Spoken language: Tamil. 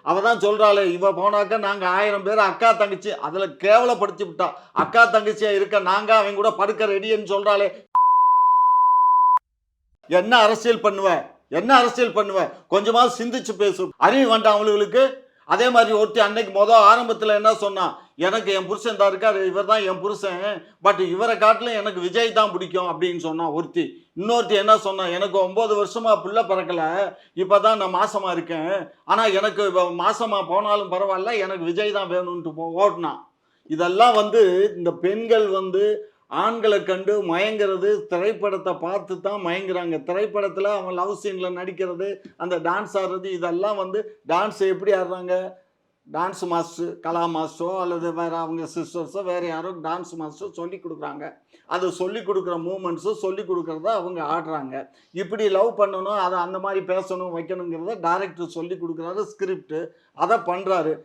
அவள் தான் சொல்கிறாளே, இவ போனாக்கா நாங்கள் 1000 பேர் அக்கா தங்கச்சி அதில் கேவலப்படுத்தி விட்டா. அக்கா தங்கச்சியாக இருக்க நாங்கள் அவங்க கூட படுக்க ரெடின்னு சொல்கிறாளே. என்ன அரசியல் பண்ணுவ? என்ன அரசியல் பண்ணுவ? கொஞ்சமாவது சிந்திச்சு பேசு. அறிவு வேண்டாம் அவளுகளுக்கு. அதே மாதிரி ஒருத்தி அன்னைக்கு ஆரம்பத்தில் என்ன சொன்னா, எனக்கு என் புருஷன் தான் இருக்காரு, இவர் தான் என் புருஷன், பட் இவரை காட்டிலும் எனக்கு விஜய் தான் பிடிக்கும் அப்படின்னு சொன்னா ஒருத்தி. இன்னொருத்தி என்ன சொன்னா, எனக்கு 9 வருஷமா பிள்ளை பிறக்கல, இப்பதான் நான் மாசமா இருக்கேன், ஆனா எனக்கு மாசமா போனாலும் பரவாயில்ல, எனக்கு விஜய் தான் வேணும்னு ஓடினான். இதெல்லாம் இந்த பெண்கள் ஆண்களை கண்டு மயங்கிறது, திரைப்படத்தை பார்த்து தான் மயங்குறாங்க. திரைப்படத்தில் அவன் லவ் சீனில் நடிக்கிறது, அந்த டான்ஸ் ஆடுறது, இதெல்லாம் டான்ஸ் எப்படி ஆடுறாங்க? டான்ஸ் மாஸ்டர் கலா மாஸ்டரோ அல்லது வேறு அவங்க சிஸ்டர்ஸோ வேறு யாரோ டான்ஸ் மாஸ்டரோ சொல்லி கொடுக்குறாங்க. அது சொல்லி கொடுக்குற மூமெண்ட்ஸும் சொல்லி கொடுக்குறத அவங்க ஆடுறாங்க. இப்படி லவ் பண்ணணும், அதை அந்த மாதிரி பேசணும் வைக்கணுங்கிறத டைரக்டர் சொல்லி கொடுக்குறாரு, ஸ்கிரிப்டு அதை பண்ணுறாரு.